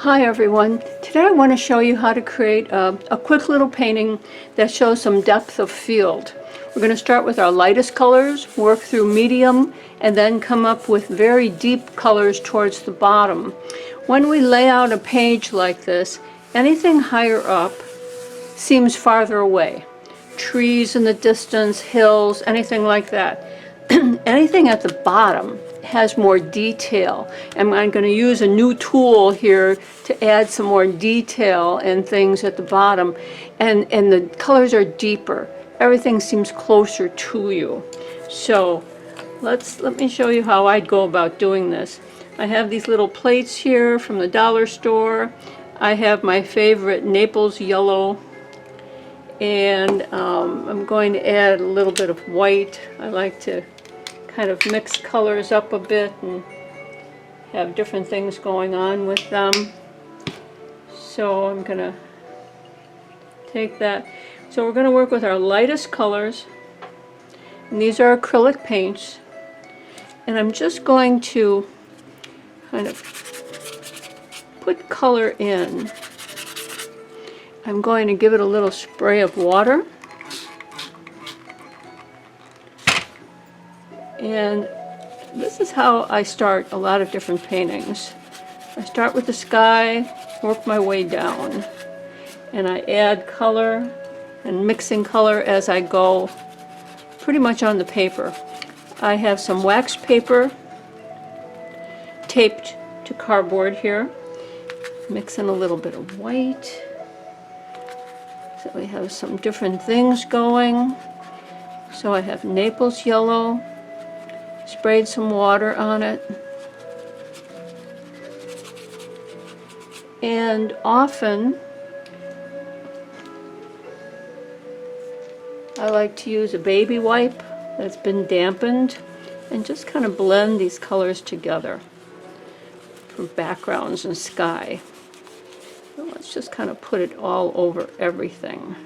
Hi everyone. Today I want to show you how to create a quick little painting that shows some depth of field. We're going to start with our lightest colors, work through medium, and then come up with very deep colors towards the bottom. When we lay out a page like this, anything higher up seems farther away. Trees in the distance, hills, anything like that. Anything at the bottom has more detail, and I'm going to use a new tool here to add some more detail and things at the bottom, and the colors are deeper. Everything seems closer to you. So let me show you how I'd go about doing this. I have these little plates here from the dollar store. I have my favorite Naples yellow, and I'm going to add a little bit of white. I like to kind of mix colors up a bit and have different things going on with them. So I'm going to take that. So we're going to work with our lightest colors, and these are acrylic paints, and I'm just going to kind of put color in. I'm going to give it a little spray of water, and this is how I start a lot of different paintings. I start with the sky, work my way down, and I add color and mixing color as I go, pretty much on the paper. I have some wax paper taped to cardboard here. Mix in a little bit of white. So we have some different things going. So I have Naples yellow, sprayed some water on it. And often I like to use a baby wipe that's been dampened and just kind of blend these colors together for backgrounds and sky. So let's just kind of put it all over everything.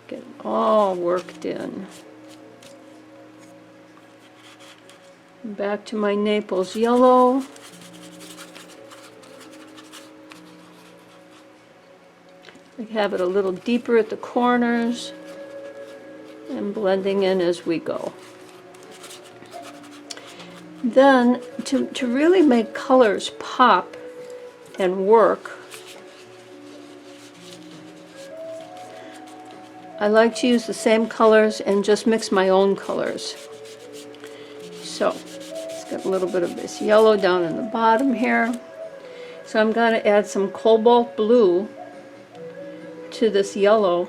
Get it all worked in. Back to my Naples yellow. I have it a little deeper at the corners and blending in as we go. Then, to really make colors pop and work, I like to use the same colors and just mix my own colors. So, let's get a little bit of this yellow down in the bottom here. So I'm going to add some cobalt blue to this yellow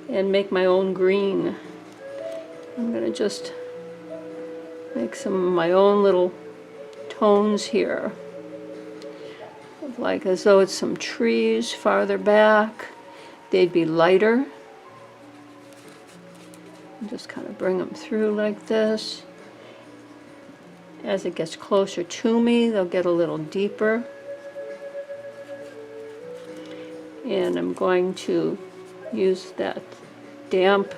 and make my own green. I'm going to just make some of my own little tones here, like as though it's some trees farther back. They'd be lighter. And just kind of bring them through like this. As it gets closer to me, they'll get a little deeper. And I'm going to use that damp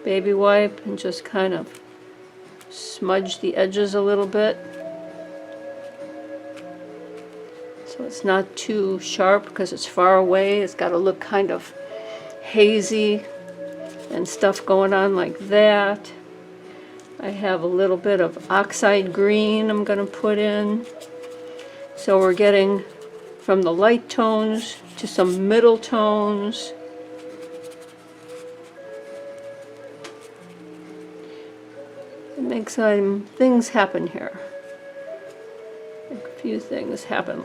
baby wipe and just kind of smudge the edges a little bit. So it's not too sharp because it's far away. It's got to look kind of hazy and stuff going on like that. I have a little bit of oxide green I'm going to put in. So we're getting from the light tones to some middle tones. It makes some things happen here. A few things happen,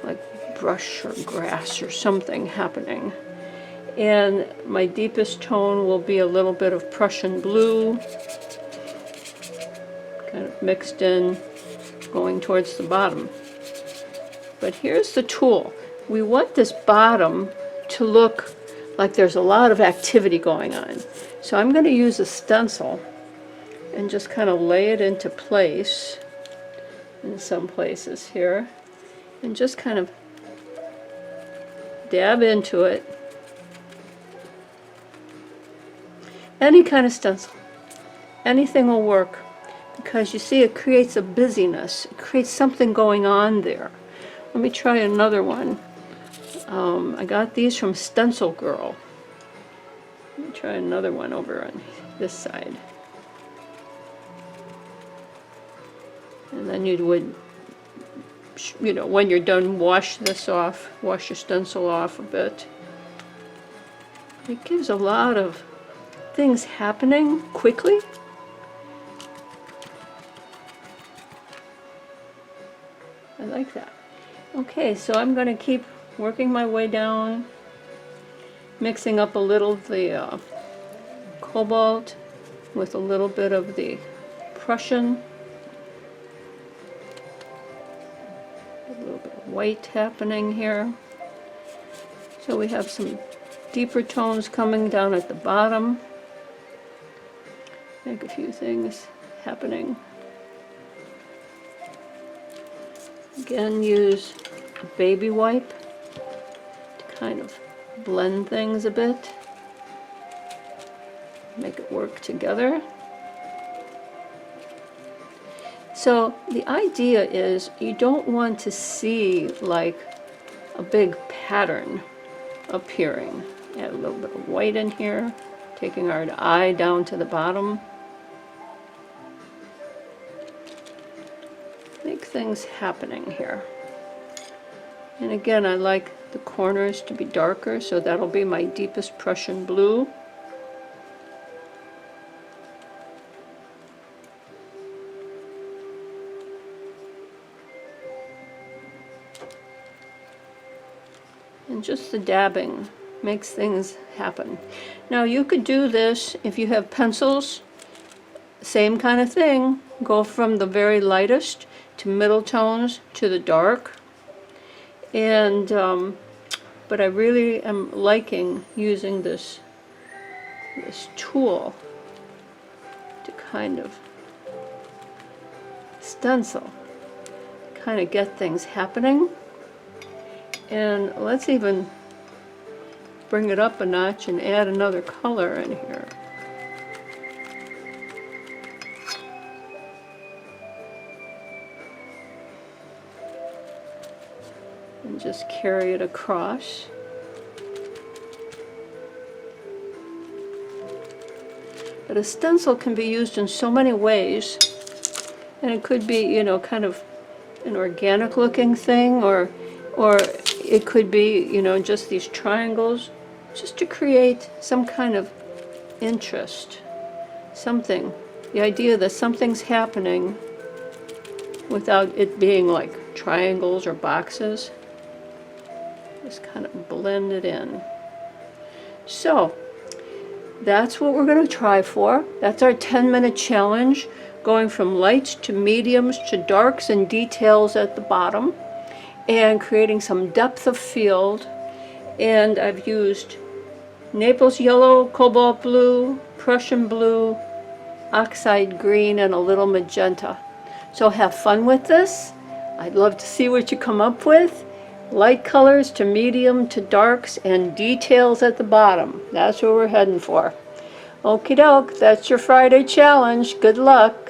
like brush or grass or something happening. And my deepest tone will be a little bit of Prussian blue, kind of mixed in, going towards the bottom. But here's the tool. We want this bottom to look like there's a lot of activity going on. So I'm going to use a stencil and just kind of lay it into place in some places here, and just kind of dab into it. Any kind of stencil. Anything will work, because you see it creates a busyness. It creates something going on there. Let me try another one. I got these from Stencil Girl. Let me try another one over on this side. And then you would, you know, when you're done, wash this off, wash your stencil off a bit. It gives a lot of things happening quickly. I like that. Okay, so I'm going to keep working my way down, mixing up a little of the cobalt with a little bit of the Prussian. A little bit of white happening here. So we have some deeper tones coming down at the bottom. Make a few things happening. Again, use a baby wipe to kind of blend things a bit, make it work together. So the idea is you don't want to see like a big pattern appearing. Add a little bit of white in here, taking our eye down to the bottom. Make things happening here. And again, I like the corners to be darker, so that'll be my deepest Prussian blue. And just the dabbing makes things happen. Now you could do this if you have pencils, same kind of thing. Go from the very lightest to middle tones to the dark. And but I really am liking using this tool to kind of stencil, kind of get things happening. And let's even bring it up a notch and add another color in here. And just carry it across. But a stencil can be used in so many ways, and it could be, you know, kind of an organic looking thing, or it could be, you know, just these triangles, just to create some kind of interest, something, the idea that something's happening without it being like triangles or boxes. Just kind of blend it in. So that's what we're going to try for. That's our 10-minute challenge, going from lights to mediums to darks and details at the bottom, and creating some depth of field. And I've used Naples yellow, cobalt blue, Prussian blue, oxide green, and a little magenta. So have fun with this. I'd love to see what you come up with. Light colors to medium to darks and details at the bottom. That's what we're heading for. Okie doke, that's your Friday challenge. Good luck.